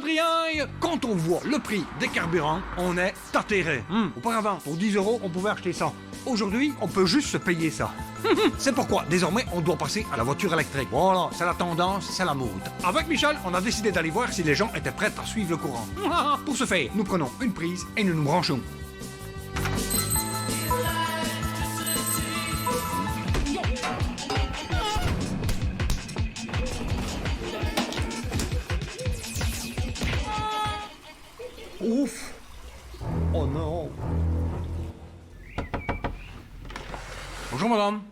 Adrien, quand on voit le prix des carburants, on est atterré. Auparavant, pour 10 €, on pouvait acheter ça. Aujourd'hui, on peut juste se payer ça. C'est pourquoi, désormais, on doit passer à la voiture électrique. Voilà, c'est la tendance, c'est la mode. Avec Michel, on a décidé d'aller voir si les gens étaient prêts à suivre le courant. Pour ce faire, nous prenons une prise et nous nous branchons. Ouf! Oh non! Bonjour madame.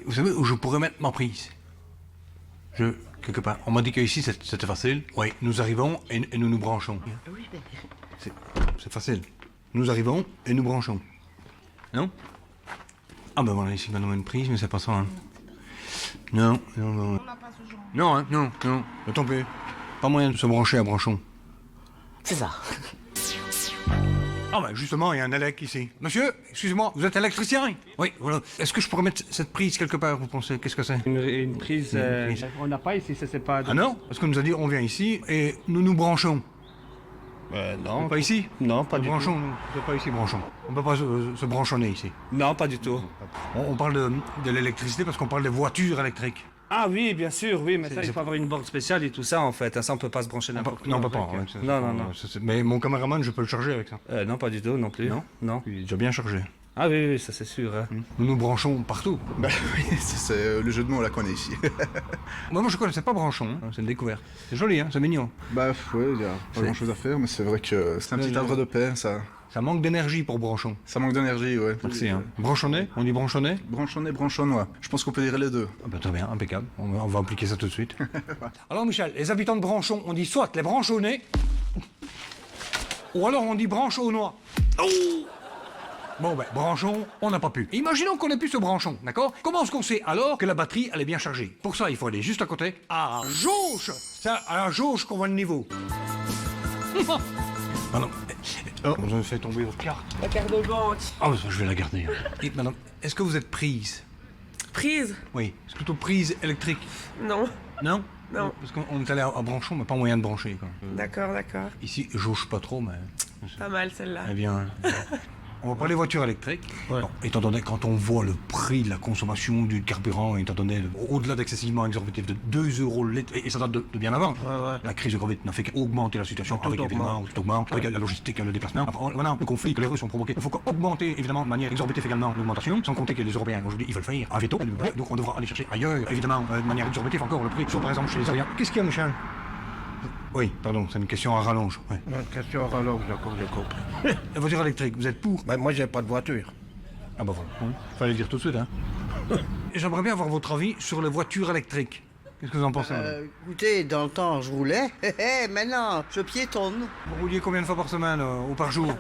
Vous savez où je pourrais mettre ma prise? Quelque part. On m'a dit qu'ici c'était facile. Oui, nous arrivons et nous nous branchons. Oui, C'est facile. Nous arrivons et nous branchons. Non? Ah ben voilà, ici on a une prise, mais c'est pas ça. Hein. Non. on n'a pas ce genre. Non, hein, non. Tant pis. Pas moyen de se brancher à branchon. C'est ça. Ah ben justement, il y a un élec ici. Monsieur, excusez-moi, vous êtes électricien? Oui, voilà. Est-ce que je pourrais mettre cette prise quelque part, vous pensez? Qu'est-ce que c'est? Une prise, prise. on n'a pas ici, ça c'est pas... Ah non? Parce qu'on nous a dit on vient ici et nous nous branchons. non. Pas ici? Non, pas du Branchons, nous. C'est pas ici, branchons. On peut pas se branchonner ici. tout. Non, pas du tout. On parle de l'électricité parce qu'on parle des voitures électriques. Ah oui, bien sûr, oui, mais ça, c'est il faut avoir une borne spéciale et tout ça, en fait. Ça, on peut pas se brancher n'importe où. Non, pas. avec. Ouais, Non. Mais mon caméraman, je peux le charger avec ça. Non, pas du tout, non plus. Non. Il est déjà bien chargé. Ah oui, ça c'est sûr. Hein. Nous nous branchons partout. Bah oui, c'est le jeu de mots là qu'on est ici. Moi, je connaissais pas branchon. Hein. C'est une découverte. C'est joli, hein, c'est mignon. Bah ouais, il y a pas grand chose à faire, mais c'est vrai que c'est un petit havre de paix, ça. Ça manque d'énergie pour branchon. Ça manque d'énergie, ouais. Merci. Hein. Branchonnet? On dit branchonnet? Branchonné, branchonnois. Je pense qu'on peut dire les deux. Ah ben, très bien, impeccable. On va appliquer ça tout de suite. Alors Michel, les habitants de Branchon, on dit soit les branchonnais, ou alors on dit branchonnois. Bon ben, branchon, on n'a pas pu. Imaginons qu'on ait pu ce branchon, d'accord? Comment est-ce qu'on sait alors que la batterie, elle est bien chargée? Pour ça, il faut aller juste à côté, à la jauge. C'est à la jauge qu'on voit le niveau. Madame, vous avez fait tomber votre carte. La carte de banque. Ah, ça, je vais la garder. Et madame, est-ce que vous êtes prise? Prise? Oui, c'est plutôt prise électrique. Non. Non? Non. Parce qu'on est allé à Branchon, mais pas moyen de brancher, quoi. D'accord. Ici, jauge pas trop, mais... Pas mal celle-là. Eh bien... On va parler voitures électriques. Ouais. Bon, étant donné, quand on voit le prix de la consommation du carburant, étant donné, au-delà d'excessivement exorbitif de 2 € le litre, et ça date de bien avant. Ouais. La crise de Covid n'a fait qu'augmenter la situation, Tout avec évidemment, tout augmente, avec la logistique, le déplacement. Enfin, voilà, le conflit que les Russes ont provoqué. Il faut augmenter, évidemment, de manière exorbitive également l'augmentation, sans compter que les Européens, aujourd'hui, ils veulent faire un veto. Donc on devra aller chercher ailleurs, évidemment, de manière exorbitive encore le prix, soit par exemple chez les Ariens. Qu'est-ce qu'il y a, Michel? Oui, pardon, c'est une question à rallonge. Ouais. Question alors, j'ai compris. La voiture électrique, vous êtes pour? Ben, moi, j'ai pas de voiture. Ah bah voilà. Fallait le dire tout de suite, hein. J'aimerais bien avoir votre avis sur les voitures électriques. Qu'est-ce que vous en pensez? Écoutez, dans le temps, je roulais. Maintenant, je piétonne. Vous rouliez combien de fois par semaine ou par jour?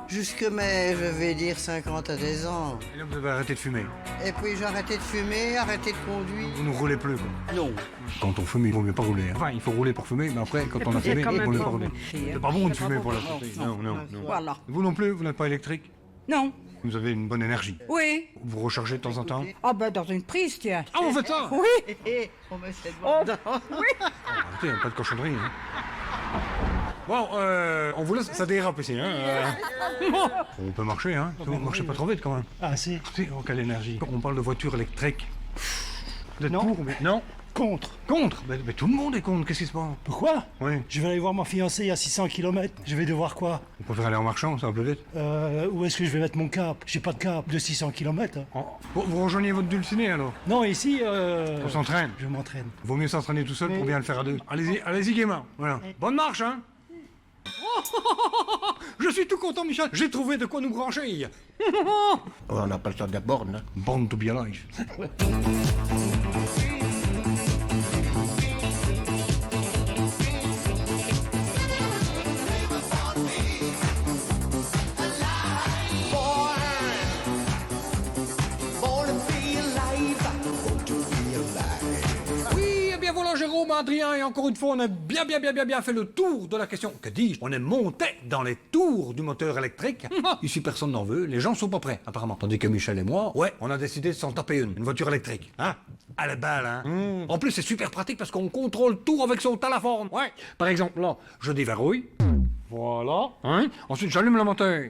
Jusque mes, je vais dire, 50 à des ans. Et là, vous avez arrêté de fumer. Et puis j'ai arrêté de fumer, arrêté de conduire. Vous ne roulez plus, quoi. Non. Quand on fume, il vaut mieux pas rouler. Hein. Enfin, il faut rouler pour fumer, mais après, quand on a fumé, il vaut mieux pas rouler. C'est pas bon de fumer pour la santé. Non. Voilà. Vous non plus, vous n'êtes pas électrique? Non. Vous avez une bonne énergie. Oui. Vous rechargez de temps en temps? Ah ben dans une prise, tiens. Ah, vous faites ça? Oui. On me fait de Arrêtez, pas de cochonnerie. Hein. Bon, on vous laisse, ça dérape ici. Hein. On peut marcher, hein. Vous marchez pas trop vite quand même. Ah, si. Si, oh, quelle énergie. On parle de voiture électrique. Vous êtes Non. pour? Non. Contre. Contre? Mais tout le monde est contre, qu'est-ce qui se passe? Pourquoi? Oui. Je vais aller voir ma fiancée à 600 km. Je vais devoir quoi? On préfère aller en marchant, ça va plus vite. Où est-ce que je vais mettre mon cap? J'ai pas de cap de 600 km. Oh. Vous rejoignez votre dulciné alors? Non, ici, On s'entraîne. je m'entraîne. Vaut mieux s'entraîner tout seul pour bien le faire à deux. Allez-y gaiement. Voilà. Bonne marche, hein. Je suis tout content, Michel. J'ai trouvé de quoi nous brancher. On appelle ça des bornes. Hein. Born to be alive. Oui, eh bien voilà, Jérôme. Adrien, et encore une fois, on a bien fait le tour de la question. Que dis-je? On est monté dans les tours du moteur électrique. Ici, personne n'en veut, les gens sont pas prêts, apparemment. Tandis que Michel et moi, ouais, on a décidé de s'en taper une voiture électrique. Hein? Elle est belle, hein? En plus, c'est super pratique parce qu'on contrôle tout avec son téléphone. Ouais. Par exemple, là, je déverrouille. Voilà. Hein? Ensuite, j'allume le moteur.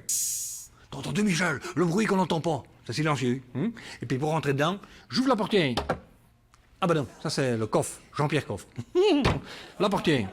T'as entendu, Michel? Le bruit qu'on n'entend pas. C'est silencieux. Hein? Et puis, pour rentrer dedans, j'ouvre la portière. Ah ben non, ça c'est le coffre, Jean-Pierre Coffre. La portière.